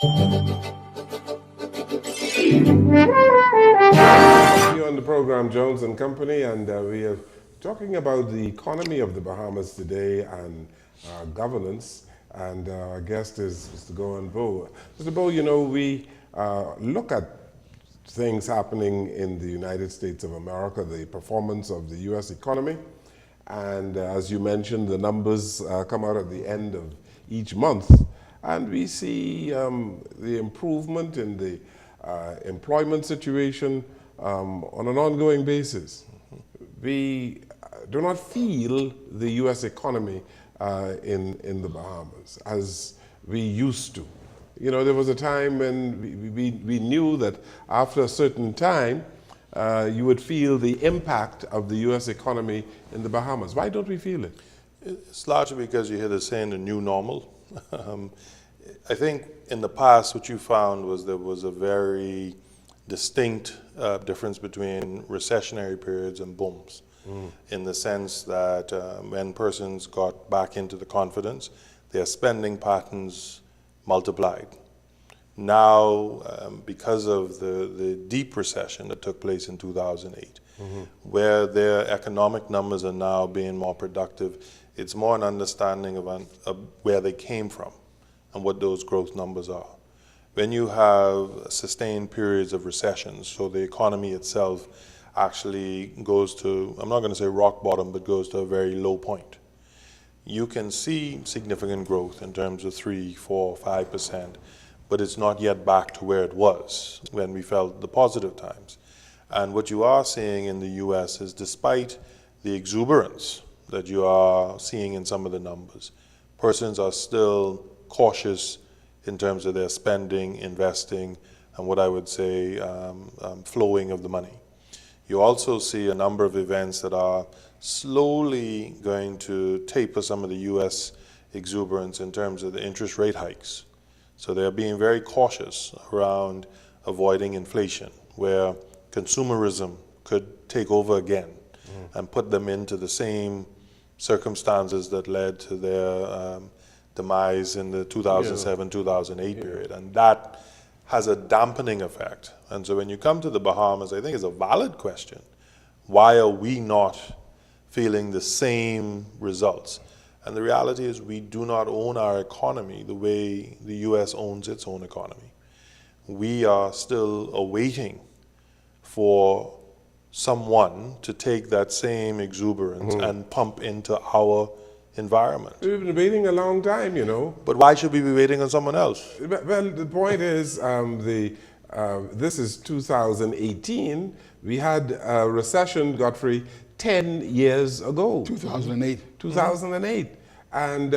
You're on the program Jones and Company, and we are talking about the economy of the Bahamas today and governance. And our guest is Mr. GowonBowe. Mr. Bowe, you know, we look at things happening in the United States of America, the performance of the U.S. economy, and as you mentioned, the numbers come out at the end of each month, and we see the improvement in the employment situation on an ongoing basis. We do not feel the U.S. economy in the Bahamas as we used to. You know, there was a time when we knew that after a certain time, you would feel the impact of the U.S. economy in the Bahamas. Why don't we feel it? It's largely because you hear the saying, the new normal. I think in the past what you found was there was a very distinct difference between recessionary periods and booms, in the sense that when persons got back into the confidence, their spending patterns multiplied. Now, because of the deep recession that took place in 2008, where their economic numbers are now being more productive, it's more an understanding of where they came from and what those growth numbers are. When you have sustained periods of recessions, so the economy itself actually goes to, I'm not going to say rock bottom, but goes to a very low point, you can see significant growth in terms of 3, 4, 5%, but it's not yet back to where it was when we felt the positive times. And what you are seeing in the US is, despite the exuberance that you are seeing in some of the numbers, persons are still cautious in terms of their spending, investing, and what I would say flowing of the money. You also see a number of events that are slowly going to taper some of the US exuberance in terms of the interest rate hikes. So they're being very cautious around avoiding inflation, where consumerism could take over again and put them into the same circumstances that led to their demise in the 2007-2008 period. And that has a dampening effect. And so when you come to the Bahamas, I think it's a valid question. Why are we not feeling the same results? And the reality is, we do not own our economy the way the US owns its own economy. We are still awaiting for someone to take that same exuberance and pump into our environment. We've been waiting a long time, you know. But why should we be waiting on someone else? Well, the point is, this is 2018. We had a recession, Godfrey, 10 years ago. 2008. 2008. And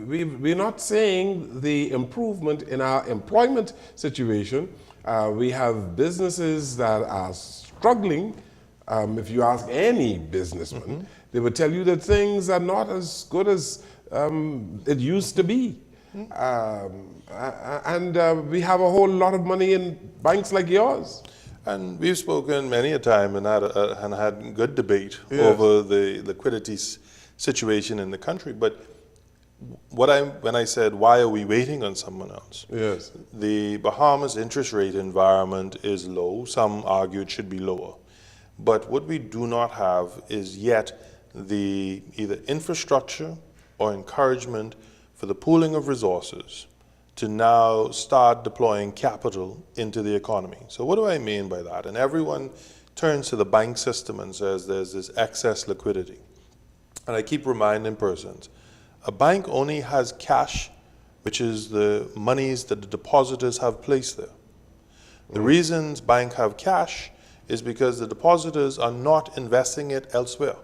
we're not seeing the improvement in our employment situation. We have businesses that are struggling. If you ask any businessman, they would tell you that things are not as good as it used to be. And we have a whole lot of money in banks like yours. And we've spoken many a time and had good debate over the liquidity situation in the country. But when I said, why are we waiting on someone else? Yes. The Bahamas interest rate environment is low. Some argue it should be lower. But what we do not have is yet the either infrastructure or encouragement for the pooling of resources to now start deploying capital into the economy. So what do I mean by that? And everyone turns to the bank system and says there's this excess liquidity. And I keep reminding persons, a bank only has cash, which is the monies that the depositors have placed there. The reasons banks have cash is because the depositors are not investing it elsewhere.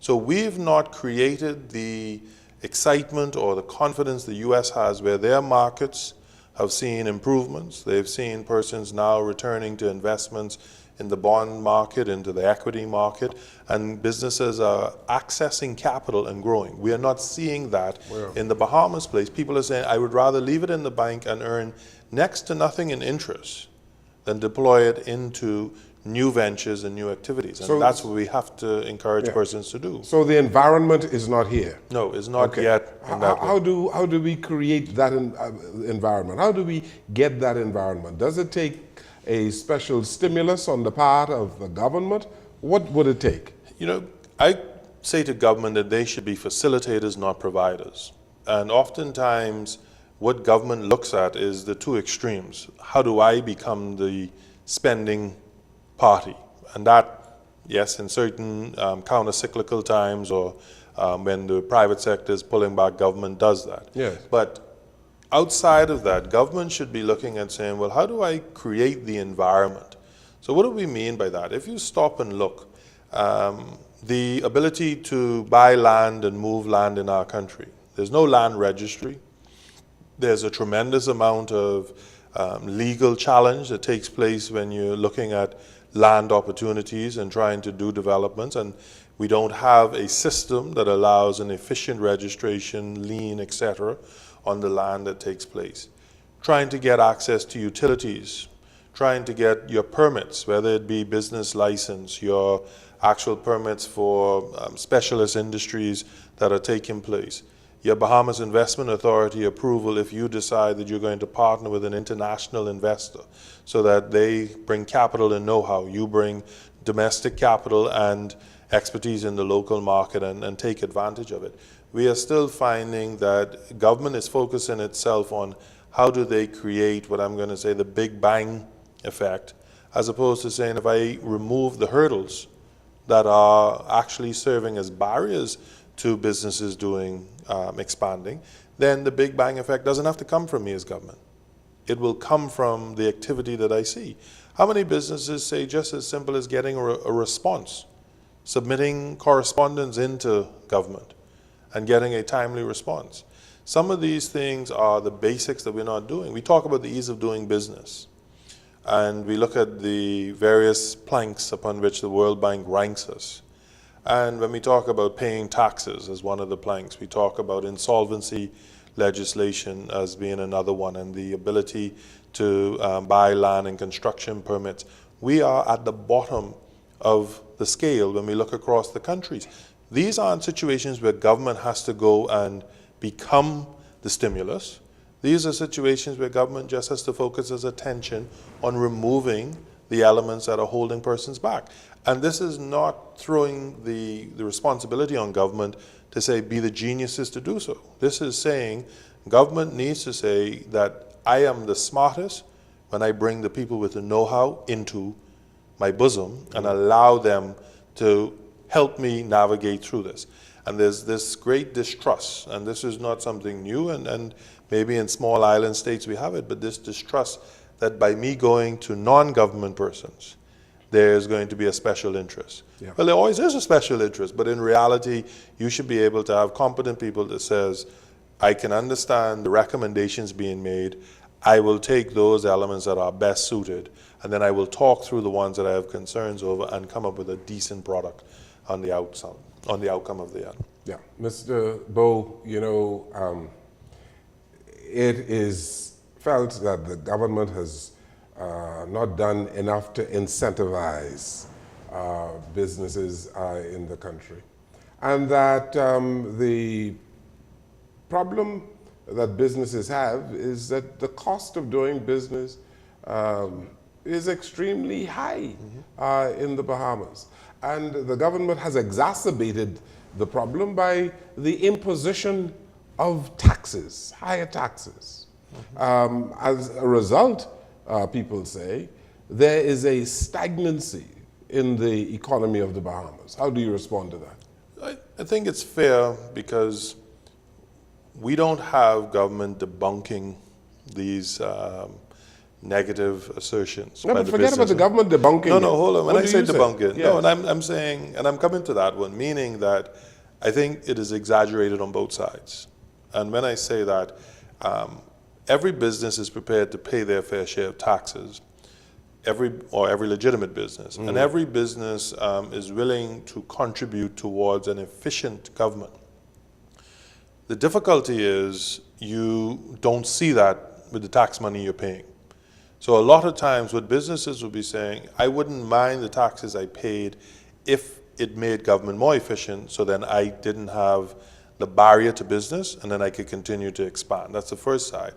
So we've not created the excitement or the confidence the US has, where their markets have seen improvements. They've seen persons now returning to investments in the bond market, into the equity market, and businesses are accessing capital and growing. We are not seeing that in the Bahamas place. People are saying, I would rather leave it in the bank and earn next to nothing in interest than deploy it into new ventures and new activities. And So- that's what we have to encourage Yeah. persons to do. So the environment is not here. No, it's not Okay. yet in that way. How do we create that environment? How do we get that environment? Does it take a special stimulus on the part of the government? What would it take? You know, I say to government that they should be facilitators, not providers. And oftentimes, what government looks at is the two extremes. How do I become the spending party? And that, yes, in certain counter-cyclical times or when the private sector is pulling back, government does that. Yes. But outside of that, government should be looking at saying, well, how do I create the environment? So what do we mean by that? If you stop and look, the ability to buy land and move land in our country, there's no land registry. There's a tremendous amount of legal challenge that takes place when you're looking at land opportunities and trying to do developments, and we don't have a system that allows an efficient registration, lien, etc., on the land that takes place. Trying to get access to utilities, trying to get your permits, whether it be business license, your actual permits for specialist industries that are taking place, your Bahamas Investment Authority approval if you decide that you're going to partner with an international investor so that they bring capital and know-how, you bring domestic capital and expertise in the local market and take advantage of it. We are still finding that government is focusing itself on how do they create what I'm going to say the big bang effect, as opposed to saying if I remove the hurdles that are actually serving as barriers to businesses doing expanding, then the big bang effect doesn't have to come from me as government. It will come from the activity that I see. How many businesses say just as simple as getting a response, submitting correspondence into government and getting a timely response? Some of these things are the basics that we're not doing. We talk about the ease of doing business, and we look at the various planks upon which the World Bank ranks us. And when we talk about paying taxes as one of the planks, we talk about insolvency legislation as being another one, and the ability to buy land and construction permits. We are at the bottom of the scale when we look across the countries. These aren't situations where government has to go and become the stimulus. These are situations where government just has to focus its attention on removing the elements that are holding persons back. And this is not throwing the responsibility on government to say, be the geniuses to do so. This is saying government needs to say that I am the smartest when I bring the people with the know-how into my bosom and allow them to help me navigate through this. And there's this great distrust, and this is not something new, and maybe in small island states we have it, but this distrust that by me going to non-government persons, there's going to be a special interest. Yeah. Well, there always is a special interest, but in reality, you should be able to have competent people that says, I can understand the recommendations being made, I will take those elements that are best suited, and then I will talk through the ones that I have concerns over and come up with a decent product on the outcome of the end. Yeah, Mr. Bowe, you know, it is felt that the government has not done enough to incentivize businesses in the country, and that the problem that businesses have is that the cost of doing business is extremely high in the Bahamas. And the government has exacerbated the problem by the imposition of taxes, higher taxes. As a result, people say, there is a stagnancy in the economy of the Bahamas. How do you respond to that? I think it's fair because we don't have government debunking these negative assertions. No, by but the forget about the business. government debunking. No, hold on. When I say debunking, Yes. no, and I'm saying, and I'm coming to that one, meaning that I think it is exaggerated on both sides. And when I say that, every business is prepared to pay their fair share of taxes, every legitimate business, and every business is willing to contribute towards an efficient government. The difficulty is you don't see that with the tax money you're paying. So a lot of times what businesses would be saying, I wouldn't mind the taxes I paid if it made government more efficient, so then I didn't have the barrier to business, and then I could continue to expand. That's the first side.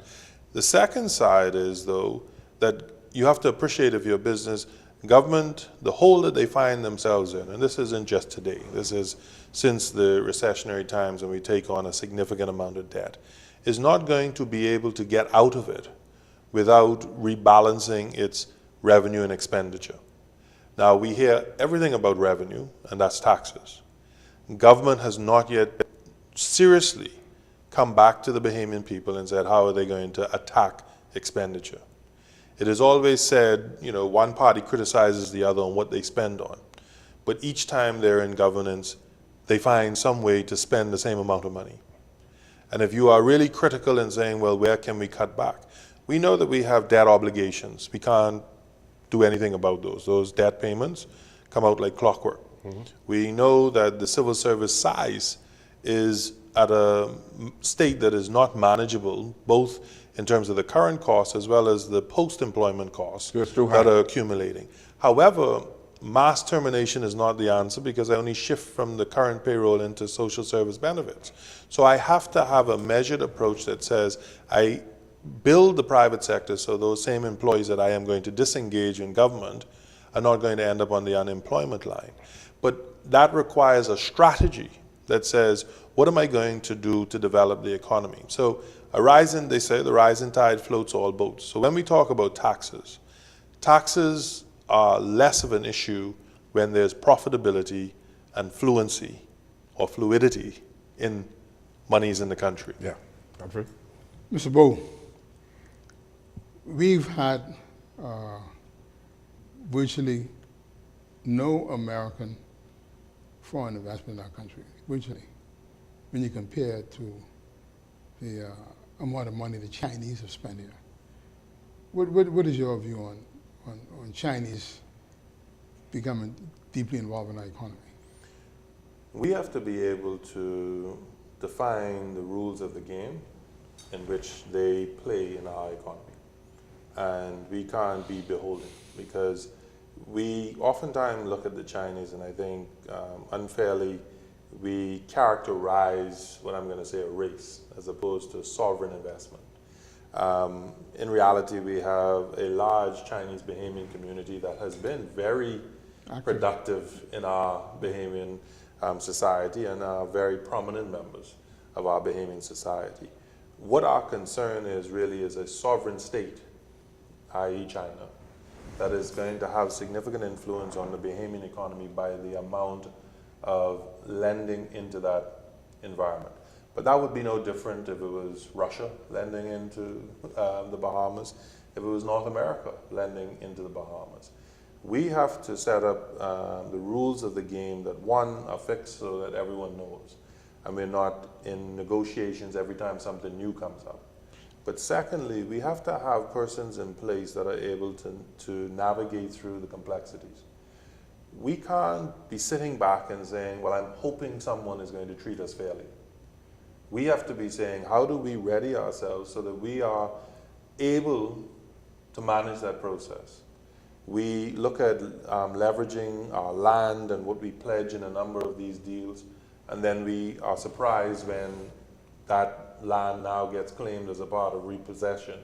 The second side is, though, that you have to appreciate if your business, government, the hole that they find themselves in, and this isn't just today, this is since the recessionary times when we take on a significant amount of debt, is not going to be able to get out of it without rebalancing its revenue and expenditure. Now, we hear everything about revenue, and that's taxes. Government has not yet seriously come back to the Bahamian people and said, how are they going to attack expenditure? It is always said, you know, one party criticizes the other on what they spend on. But each time they're in governance, they find some way to spend the same amount of money. And if you are really critical in saying, well, where can we cut back? We know that we have debt obligations. We can't do anything about those. Those debt payments come out like clockwork. Mm-hmm. We know that the civil service size is at a state that is not manageable, both in terms of the current costs as well as the post-employment costs that are accumulating. However, mass termination is not the answer, because I only shift from the current payroll into social service benefits. So I have to have a measured approach that says I build the private sector so those same employees that I am going to disengage in government are not going to end up on the unemployment line. But that requires a strategy that says, what am I going to do to develop the economy? So they say the rising tide floats all boats. So when we talk about taxes, taxes are less of an issue when there's profitability and fluency or fluidity in monies in the country. Yeah, Godfrey? Mr. Bowe, we've had virtually no American foreign investment in our country, virtually, when you compare it to the amount of money the Chinese have spent here. What is your view on Chinese becoming deeply involved in our economy? We have to be able to define the rules of the game in which they play in our economy. And we can't be beholden, because we oftentimes look at the Chinese, and I think unfairly, we characterize what I'm going to say a race as opposed to sovereign investment. In reality, we have a large Chinese Bahamian community that has been very productive in our Bahamian society, and are very prominent members of our Bahamian society. What our concern is really is a sovereign state, i.e. China, that is going to have significant influence on the Bahamian economy by the amount of lending into that environment. But that would be no different if it was Russia lending into the Bahamas, if it was North America lending into the Bahamas. We have to set up the rules of the game that, one, are fixed so that everyone knows, and we're not in negotiations every time something new comes up. But secondly, we have to have persons in place that are able to navigate through the complexities. We can't be sitting back and saying, well, I'm hoping someone is going to treat us fairly. We have to be saying, how do we ready ourselves so that we are able to manage that process? We look at leveraging our land and what we pledge in a number of these deals, and then we are surprised when that land now gets claimed as a part of repossession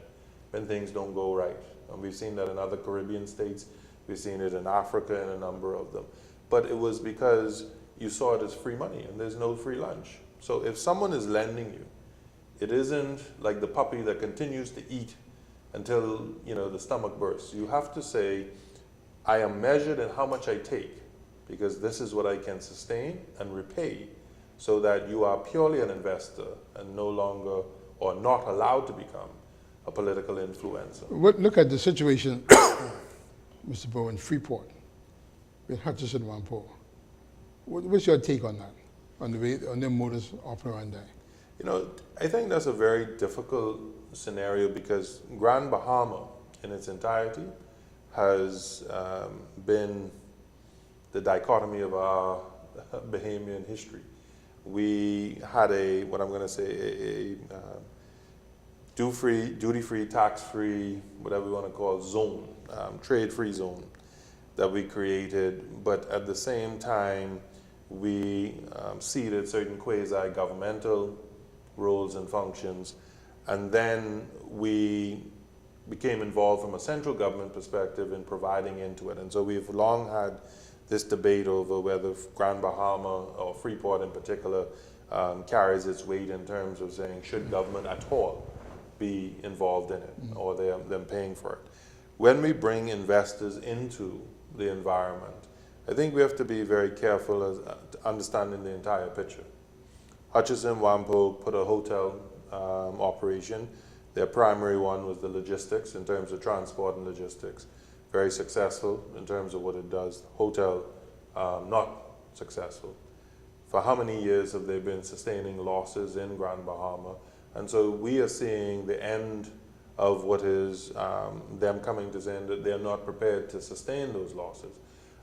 when things don't go right. And we've seen that in other Caribbean states. We've seen it in Africa and a number of them. But it was because you saw it as free money, and there's no free lunch. So if someone is lending you, it isn't like the puppy that continues to eat until, you know, the stomach bursts. You have to say, I am measured in how much I take, because this is what I can sustain and repay, so that you are purely an investor and no longer, or not allowed to become, a political influencer. Look at the situation, Mr. Bowe, in Freeport, with Hutchison Whampoa. What's your take on that, on their modus operandi? You know, I think that's a very difficult scenario, because Grand Bahama in its entirety has been the dichotomy of our Bahamian history. We had what I'm going to say, duty-free, tax-free, whatever you want to call zone, trade-free zone that we created, but at the same time, we seeded certain quasi-governmental roles and functions, and then we became involved from a central government perspective in providing into it. And so we've long had this debate over whether Grand Bahama or Freeport in particular carries its weight in terms of saying, should government at all be involved in it, or them paying for it. When we bring investors into the environment, I think we have to be very careful as understanding the entire picture. Hutchison Whampoa put a hotel operation. Their primary one was the logistics in terms of transport and logistics. Very successful in terms of what it does. Hotel, not successful. For how many years have they been sustaining losses in Grand Bahama? And so we are seeing the end of what is them coming to saying that they're not prepared to sustain those losses.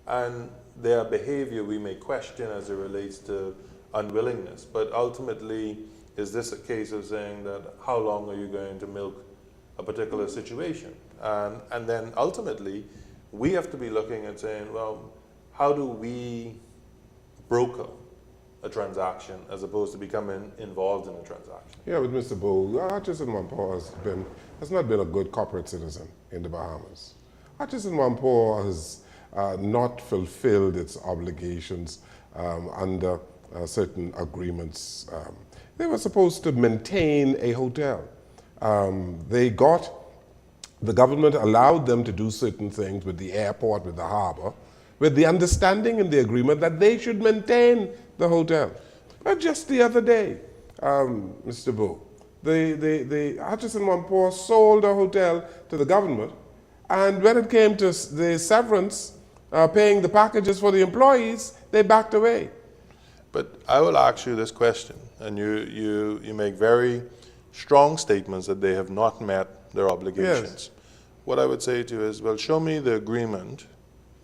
And their behavior we may question as it relates to unwillingness, but ultimately, is this a case of saying that how long are you going to milk a particular situation? And then ultimately, we have to be looking at saying, well, how do we broker a transaction as opposed to becoming involved in a transaction? Yeah, with Mr. Bowe, Hutchison Whampoa has not been a good corporate citizen in the Bahamas. Hutchison Whampoa has not fulfilled its obligations under certain agreements. They were supposed to maintain a hotel. The government allowed them to do certain things with the airport, with the harbor, with the understanding in the agreement that they should maintain the hotel. But just the other day, Mr. Bowe, the Hutchison Whampoa sold a hotel to the government, and when it came to the severance, paying the packages for the employees, they backed away. But I will ask you this question, and you make very strong statements that they have not met their obligations. Yes. What I would say to you is, well, show me the agreement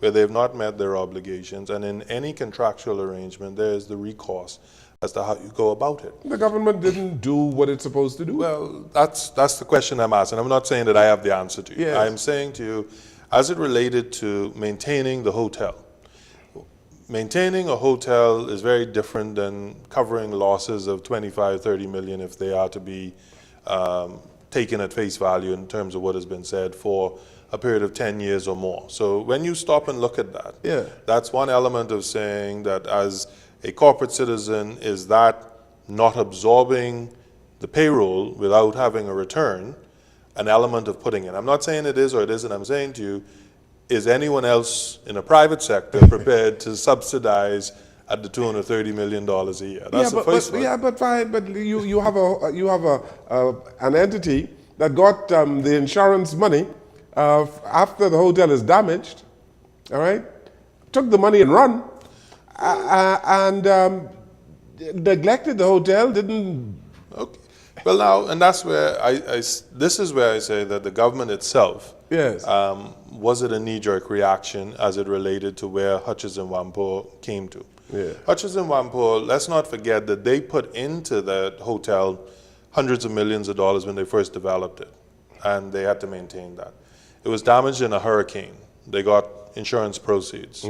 where they have not met their obligations, and in any contractual arrangement, there is the recourse as to how you go about it. The government didn't do what it's supposed to do. Well, that's the question I'm asking. I'm not saying that I have the answer to you. Yes. I'm saying to you, as it related to maintaining the hotel, maintaining a hotel is very different than covering losses of 25, 30 million if they are to be taken at face value in terms of what has been said for a period of 10 years or more. So when you stop and look at that, Yeah. that's one element of saying that as a corporate citizen, is that not absorbing the payroll without having a return, an element of putting in. I'm not saying it is or it isn't. I'm saying to you, is anyone else in a private sector prepared to subsidize at the tune of $30 million a year? That's the first one. Yeah, but fine. But you have an entity that got the insurance money after the hotel is damaged. All right, took the money and run, and neglected the hotel. Didn't. Okay. Well, now, and that's where this is where I say that the government itself. Yes. Was it a knee-jerk reaction as it related to where Hutchison Whampoa came to? Yeah. Hutchison Whampoa, let's not forget that they put into that hotel hundreds of millions of dollars when they first developed it, and they had to maintain that. It was damaged in a hurricane. They got insurance proceeds.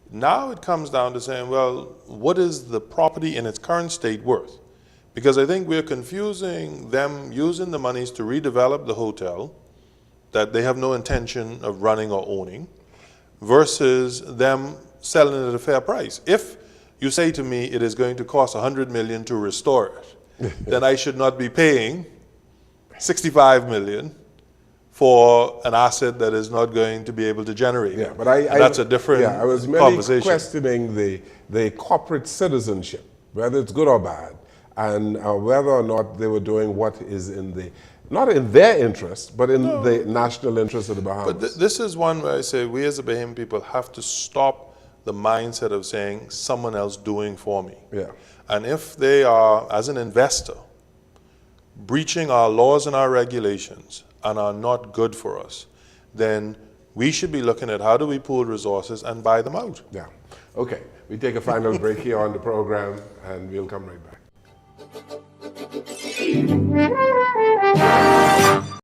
Now it comes down to saying, well, what is the property in its current state worth? Because I think we're confusing them using the monies to redevelop the hotel that they have no intention of running or owning versus them selling it at a fair price. If you say to me it is going to cost $100 million to restore it, then I should not be paying $65 million for an asset that is not going to be able to generate. Yeah, but that's a different I was merely conversation. questioning the corporate citizenship, whether it's good or bad, and whether or not they were doing what is not in their interest, but in the national interest of the Bahamas. But this is one where I say we as a Bahamian people have to stop the mindset of saying someone else doing for me. Yeah. And if they are, as an investor, breaching our laws and our regulations and are not good for us, then we should be looking at how do we pool resources and buy them out. Yeah. Okay. We take a final break here on the program, and we'll come right back.